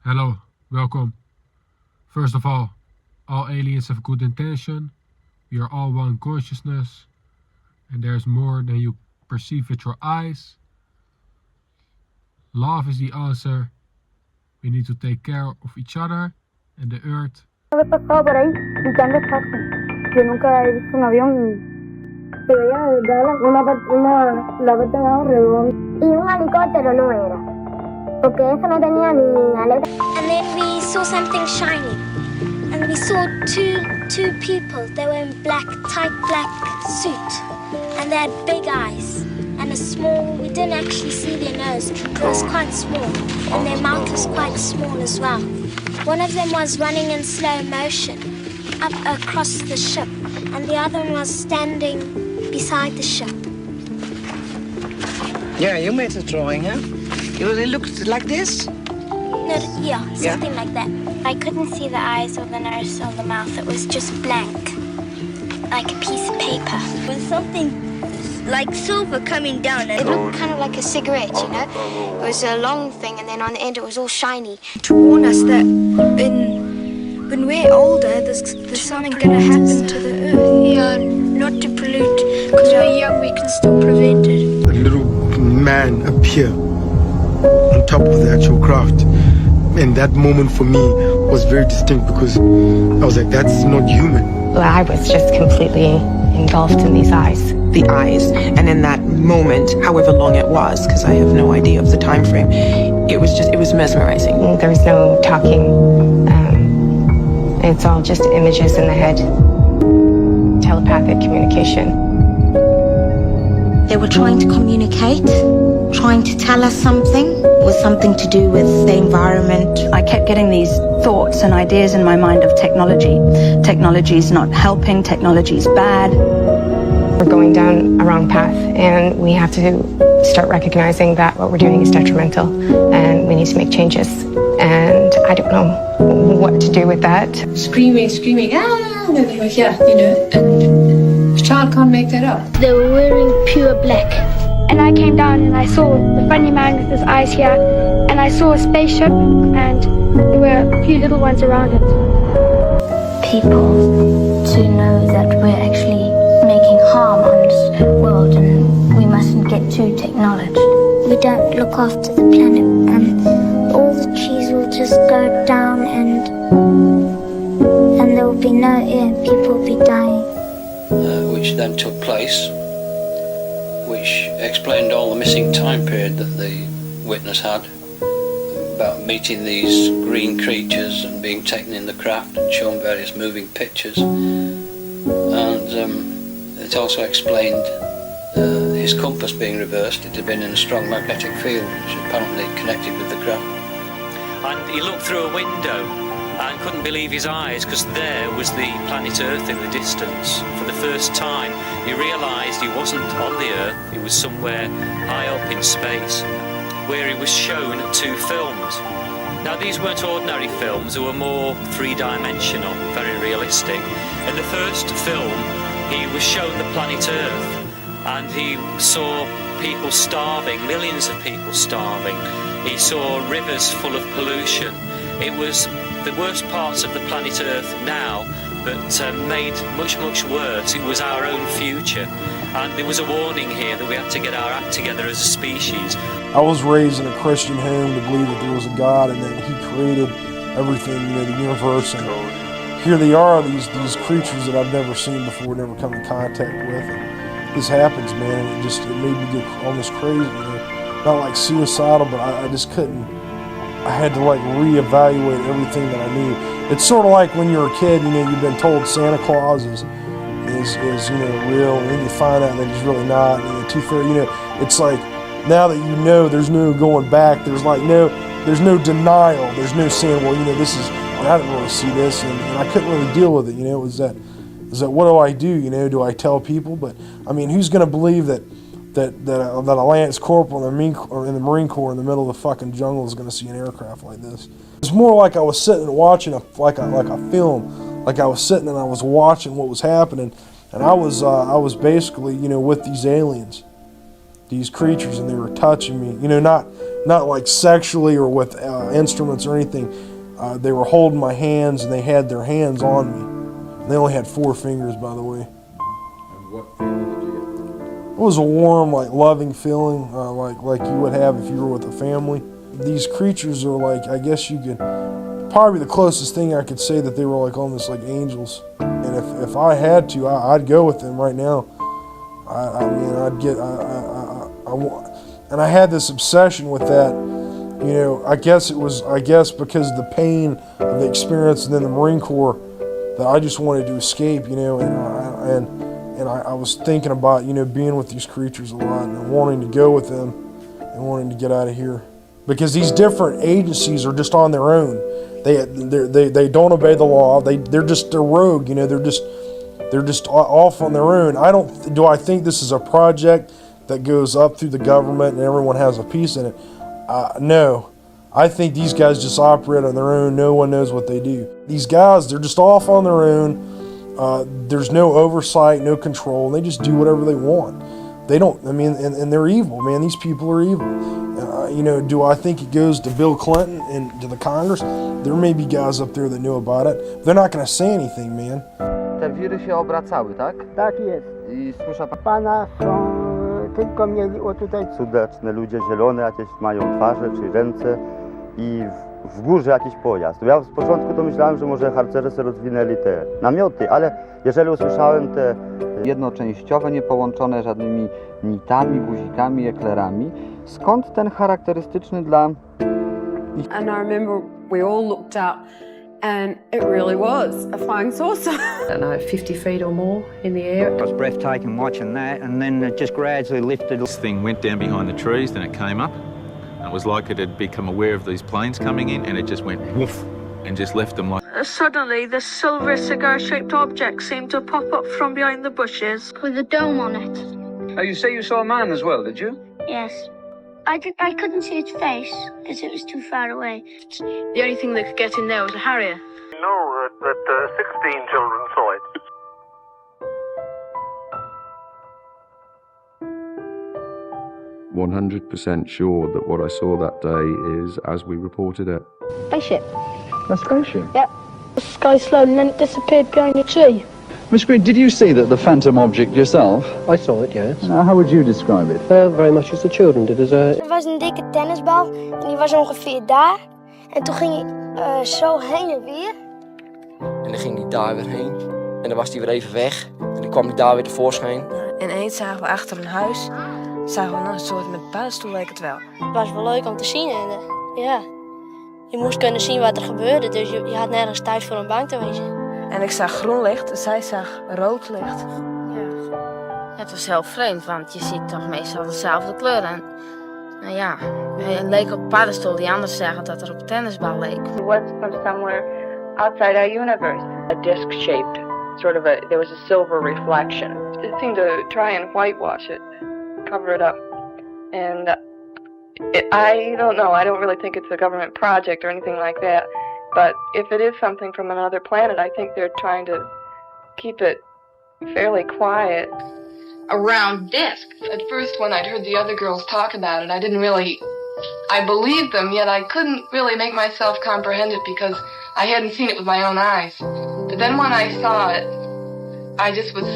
Hello, welcome. First of all aliens have good intention. We are all one consciousness, and there's more than you perceive with your eyes. Love is the answer. We need to take care of each other and the earth. He pasado por ahí picando espacio. Yo nunca he visto un avión que veía la parte de abajo redonda. Y un helicóptero no era, porque eso no tenía ni aleta. And then we saw something shiny, and we saw two people. They were in tight black suit, and they had big eyes and a small. We didn't actually see their nose. It was quite small, and their mouth was quite small as well. One of them was running in slow motion up across the ship, and the other one was standing beside the ship. Yeah, you made a drawing, huh? It looked like this? No, yeah, something like that. I couldn't see the eyes or the nose or the mouth. It was just blank, like a piece of paper. It was something like silver coming down. It looked kind of like a cigarette, you know? It was a long thing, and then on the end it was all shiny. To warn us that when we're older, there's something going to happen to the earth. Yeah, not to pollute, because we're young, we can still prevent it. A little man appear on top of the actual craft, and that moment for me was very distinct because I was like, that's not human. Well, I was just completely engulfed in these eyes. The eyes, and in that moment, however long it was, because I have no idea of the time frame, it was mesmerizing. There was no talking. It's all just images in the head. Telepathic communication. They were trying to communicate, trying to tell us something. It was something to do with the environment. I kept getting these thoughts and ideas in my mind of technology. Technology is not helping, technology is bad. We're going down a wrong path, and we have to start recognizing that what we're doing is detrimental, and we need to make changes. And I don't know what to do with that. Screaming, and they were here, and a child can't make that up. They were wearing pure black. And I came down and I saw the funny man with his eyes here, and I saw a spaceship, and there were a few little ones around it. People to know that we're actually making harm on this world, and we mustn't get too technology. We don't look after the planet, and all the trees will just go down, and there will be no air, people will be dying. Which then took place, which explained all the missing time period that the witness had about meeting these green creatures and being taken in the craft and shown various moving pictures. And it also explained his compass being reversed. It had been in a strong magnetic field, which apparently connected with the craft. And he looked through a window and couldn't believe his eyes, because there was the planet Earth in the distance. For the first time, he realised he wasn't on the Earth, he was somewhere high up in space, where he was shown 2 films. Now, these weren't ordinary films, they were more three-dimensional, very realistic. In the first film, he was shown the planet Earth, and he saw people starving, millions of people starving. He saw rivers full of pollution. It was the worst parts of the planet Earth now, but made much, much worse. It was our own future. And there was a warning here that we had to get our act together as a species. I was raised in a Christian home to believe that there was a God and that He created everything, the universe. And here they are, these creatures that I've never seen before, never come in contact with. And this happens, man, and it made me get almost crazy. Not like suicidal, but I just couldn't. I had to like reevaluate everything that I knew. It's sort of like when you're a kid, you've been told Santa Claus is real, and then you find out that he's really not, and the tooth fairy, it's like, now that you know, there's no going back, there's no denial, there's no saying, well, this is, I didn't really see this, and I couldn't really deal with it, it was that what do I do, do I tell people? But, I mean, who's going to believe that a Lance Corporal in the Marine Corps in the middle of the fucking jungle is going to see an aircraft like this? It's more like I was sitting and watching a film, like I was sitting and I was watching what was happening, and I was basically, with these aliens. these creatures, and they were touching me. You know, not like sexually or with instruments or anything. They were holding my hands, and they had their hands on me. And they only had 4 fingers, by the way. And what feeling did you get? It was a warm, like loving feeling, like you would have if you were with a family. These creatures are like, I guess you could, probably the closest thing I could say that they were like almost like angels. And if I had to, I'd go with them right now. I mean, I'd get, and I had this obsession with that. You know, I guess because of the pain of the experience and then the Marine Corps, that I just wanted to escape. You know, and I was thinking about, you know, being with these creatures a lot and wanting to go with them and wanting to get out of here. Because these different agencies are just on their own. They don't obey the law. They're rogue. You know, they're just off on their own. Do I think this is a project that goes up through the government and everyone has a piece in it? No. I think these guys just operate on their own. No one knows what they do. These guys, they're just off on their own. There's no oversight, no control. They just do whatever they want. They don't, I mean, and they're evil, man. These people are evil. You know, do I think it goes to Bill Clinton and to the Congress? There may be guys up there that know about it. They're not going to say anything, man. Te wiry się obracały, tak? Tak jest. I słysza pan... Pana są, tylko mieli o tutaj... Cudaczne ludzie, zielone jakieś mają twarze czy ręce i w górze jakiś pojazd. Ja z początku to myślałem, że może harcerze sobie rozwinęli te namioty, ale jeżeli usłyszałem te jednoczęściowe, niepołączone żadnymi nitami, guzikami, eklerami, skąd ten charakterystyczny dla... And I remember we all looked up and it really was a flying saucer. I don't know, 50 feet or more in the air. It was breathtaking watching that, and then it just gradually lifted. This thing went down behind the trees, then it came up. And it was like it had become aware of these planes coming in, and it just went woof and just left them like... Suddenly, this silver cigar-shaped object seemed to pop up from behind the bushes. With a dome on it. Oh, you say you saw a man as well, did you? Yes. I couldn't see its face because it was too far away. The only thing that could get in there was a Harrier. We know that 16 children saw it. %100% sure that what I saw that day is as we reported it. Spaceship. A spaceship? Yep. The sky slowed and then it disappeared behind a tree. Miss Green, did you see the phantom object yourself? I saw it, yes. Now, how would you describe it? Very much as the children did. Er was een dikke tennisbal en die was ongeveer daar. En toen ging hij zo heen en weer. En dan ging hij daar weer heen. En dan was hij weer even weg. En dan kwam hij daar weer tevoorschijn. En ineens zagen we achter een huis, zagen we een soort met paddenstoel leek het wel. Het was wel leuk om te zien en ja. Je moest kunnen zien wat er gebeurde, dus je had nergens tijd voor een bank te wezen. En ik zag groen licht en zij zag rood licht. Ja. Het was heel vreemd, want je ziet toch meestal dezelfde kleur. En nou ja, het leek op een paddenstoel die anders zeggen dat er op een tennisbal leek. It was from somewhere outside our universe. A disc-shaped, sort of there was a silver reflection. It seemed to try and whitewash it, cover it up. And I don't know, I don't really think it's a government project or anything like that. But if it is something from another planet, I think they're trying to keep it fairly quiet. A round disc. At first, when I'd heard the other girls talk about it, I believed them, yet I couldn't really make myself comprehend it because I hadn't seen it with my own eyes. But then when I saw it, I just was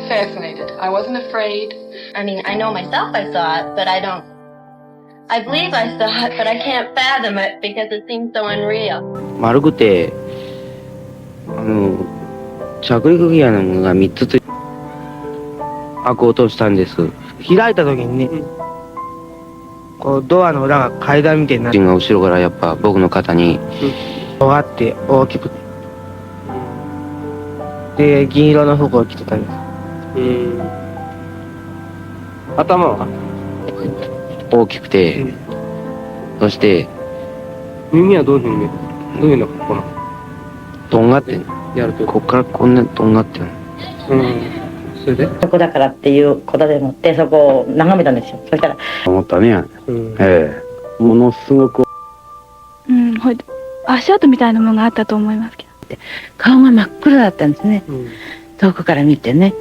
fascinated. I wasn't afraid. I mean, I know myself I saw it, but I believe I saw it, but I can't fathom it because it seems so unreal. 丸くて着陸ギアのものが3つ開く音をしたんです。開いた時にね、こうドアの裏が階段みたいになって、後ろからやっぱ僕の肩に尖って大きくで銀色の服を着てたんです。頭は大きくて、そして耳はどういうふうにどういうのかこのとんがってやるとこっからこんなとんがってる。それでそこだからっていうことでもってそこを眺めたんですよ。そしたら思ったね。ものすごくほいで足跡みたいなものがあったと思いますけど。顔が真っ黒だったんですね。遠くから見てね。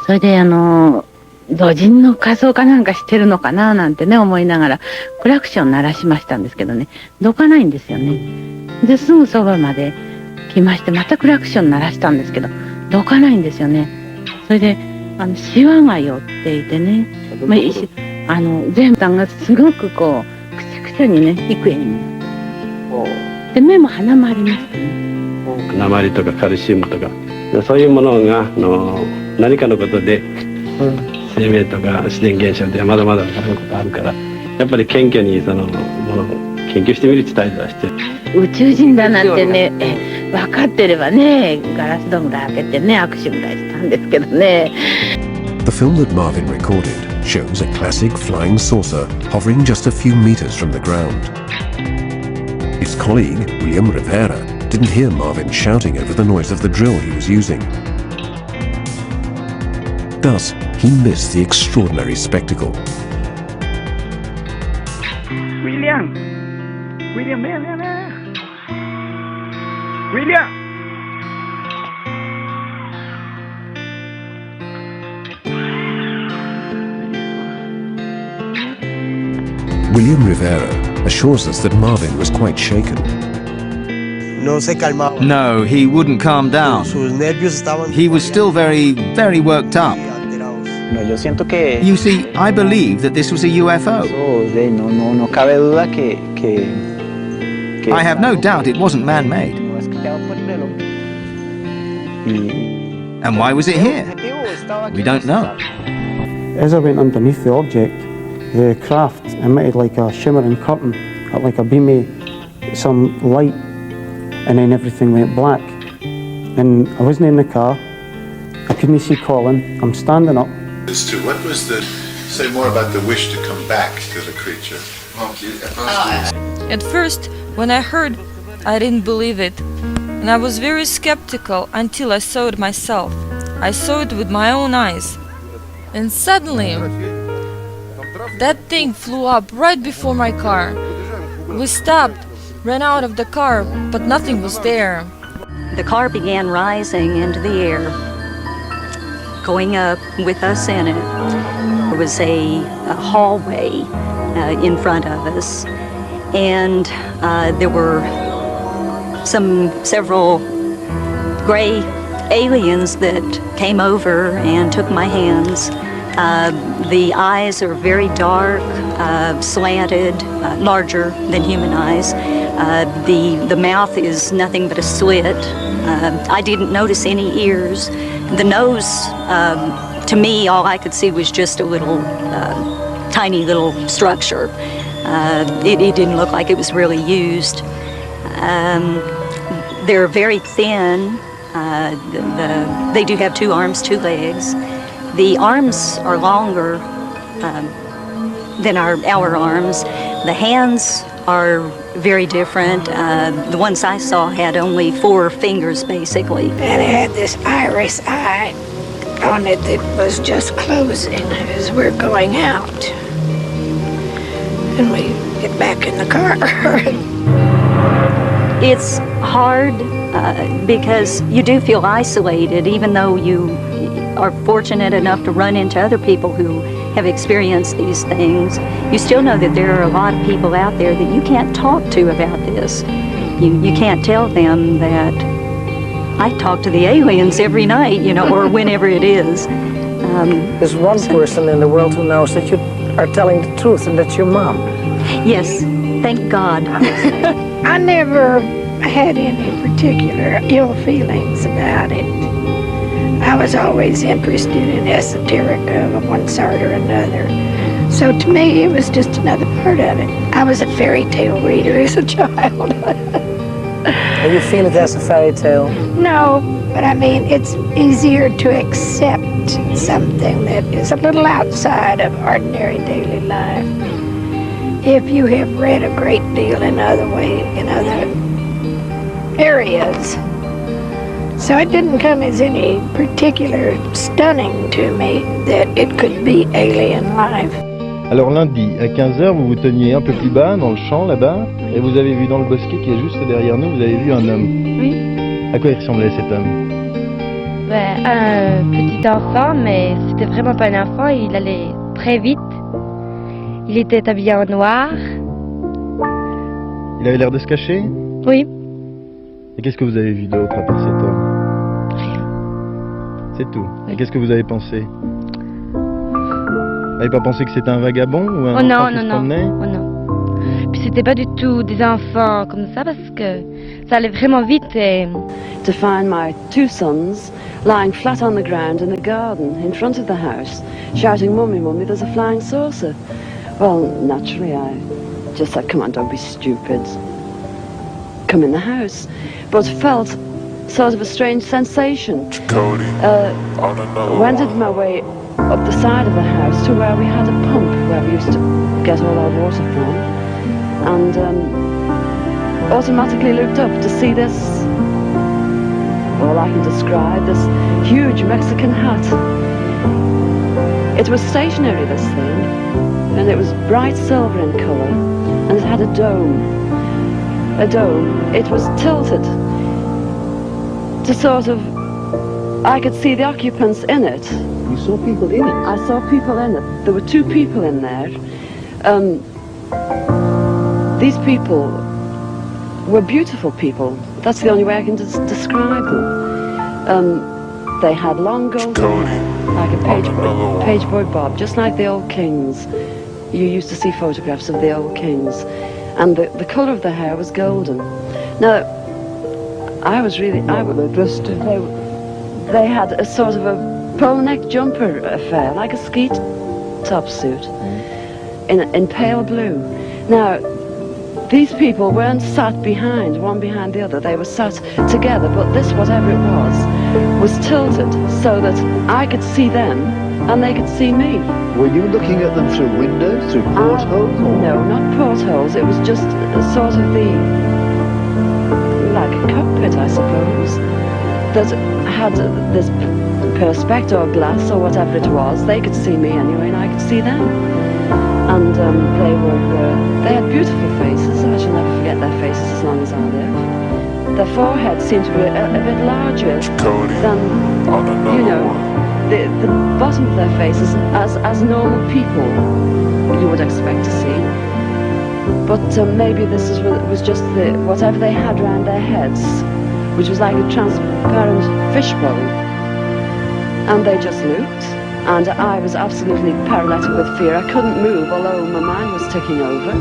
それで土人の仮装かなんかしてるのかななんてね思いながらクラクション鳴らしましたんですけどね、どかないんですよね。ですぐそばまで来ましてまたクラクション鳴らしたんですけどどかないんですよね。それでシワが寄っていてね、全部がすごくこうくしゃくしゃにね幾重にもなってで目も鼻もありましたね。鉛とかカルシウムとかそういうものが何かのことで、生命とか自然現象でまだまだ分からないことあるからやっぱり謙虚にそのものを研究してみるって態度はして宇宙人だなんてね分かってればねガラス戸ぐらい開けてね握手ぐらいしたんですけどね。 The film that Marvin recorded shows a classic flying saucer hovering just a few meters from the ground. His colleague, William Rivera, didn't hear Marvin shouting over the noise of the drill he was using. Thus, he missed the extraordinary spectacle. William! William, William! William Rivera assures us that Marvin was quite shaken. No, he wouldn't calm down. He was still very, very worked up. You see, I believe that this was a UFO. I have no doubt it wasn't man-made. And why was it here? We don't know. As I went underneath the object, the craft emitted like a shimmering curtain, like a beam of some light, and then everything went black. And I wasn't in the car, I couldn't see Colin, I'm standing up. What was the, say more about the wish to come back to the creature? At first, when I heard, I didn't believe it. And I was very skeptical until I saw it myself. I saw it with my own eyes. And suddenly, that thing flew up right before my car. We stopped, ran out of the car, but nothing was there. The car began rising into the air, going up with us in it. There was a hallway in front of us, and there were several gray aliens that came over and took my hands. The eyes are very dark, slanted, larger than human eyes. The mouth is nothing but a slit. I didn't notice any ears. The nose, to me, all I could see was just a little, tiny little structure. It didn't look like it was really used. They're very thin. They do have 2 arms, 2 legs. The arms are longer than our arms. The hands are very different. The ones I saw had only 4 fingers, basically. And it had this iris eye on it that was just closing as we're going out. And we get back in the car. It's hard because you do feel isolated, even though you are fortunate enough to run into other people who have experienced these things. You still know that there are a lot of people out there that you can't talk to about this. You can't tell them that I talk to the aliens every night, or whenever it is. There's one person in the world who knows that you are telling the truth, and that's your mom. Yes, thank God. I never had any particular ill feelings about it. I was always interested in esoteric of one sort or another. So to me, it was just another part of it. I was a fairy tale reader as a child. And you feel it as a fairy tale? No, but I mean, it's easier to accept something that is a little outside of ordinary daily life. If you have read a great deal in other areas. So it didn't come as any particular stunning to me that it could be alien life. Alors lundi, à 15h, vous vous teniez un peu plus bas, dans le champ, là-bas, et vous avez vu dans le bosquet qui est juste derrière nous, vous avez vu un homme. Oui. À quoi il ressemblait cet homme? Un petit enfant, mais c'était vraiment pas un enfant, il allait très vite. Il était habillé en noir. Il avait l'air de se cacher? Oui. Et qu'est-ce que vous avez vu d'autre à part cet homme? Rien. C'est tout. Oui. Et qu'est-ce que vous avez pensé? Vous n'avez pas pensé que c'était un vagabond ou un enfant qui se promenait? Oh non. Puis c'était pas du tout des enfants comme ça parce que ça allait vraiment vite et... To find my two sons lying flat on the ground in the garden in front of the house, shouting, "Mummy, Mummy, there's a flying saucer." Well, naturally I just said, "Come on, don't be stupid. Come in the house." But felt sort of a strange sensation. Wended my way up the side of the house to where we had a pump where we used to get all our water from, and automatically looked up to see this, all I can describe, this huge Mexican hat. It was stationary, this thing, and it was bright silver in colour, and it had a dome. It was tilted to sort of, I could see the occupants in it. You saw people in it? I saw people in it. There were two people in there. These people were beautiful people. That's the only way I can describe them. They had long golden hair, like a page boy bob, just like the old kings. You used to see photographs of the old kings. And the colour of the hair was golden. Now, I was really... They had a sort of a polo neck jumper affair, like a ski top suit, in pale blue. Now, these people weren't sat behind, one behind the other. They were sat together, but this, whatever it was tilted so that I could see them and they could see me. Were you looking at them through windows, through portholes? No, not portholes. It was just sort of like a cockpit, I suppose, that had this perspex or glass or whatever it was. They could see me anyway, and I could see them. And they had beautiful faces. I shall never forget their faces as long as I live. Their foreheads seemed to be a bit larger than, you know, the bottom of their faces as normal people you would expect to see. But maybe this was just whatever they had round their heads, which was like a transparent fishbowl. And they just looked, and I was absolutely paralytic with fear. I couldn't move, although my mind was ticking over.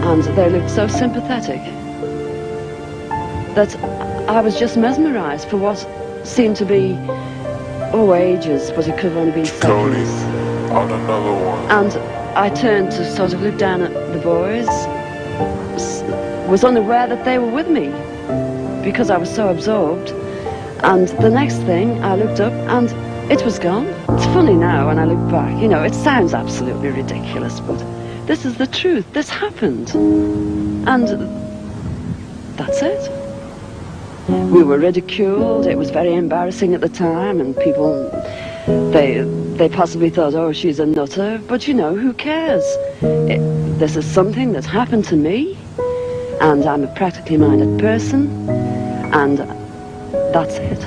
And they looked so sympathetic that I was just mesmerised for what seemed to be, ages, but it could have only been seconds. And I turned to sort of look down at the boys, was unaware that they were with me because I was so absorbed. And the next thing, I looked up and it was gone. It's funny now when I look back, you know, it sounds absolutely ridiculous, but this is the truth. This happened. And that's it. We were ridiculed. It was very embarrassing at the time, and people, they possibly thought, oh, she's a nutter. But, you know, who cares? This is something that's happened to me, and I'm a practically minded person, and that's it.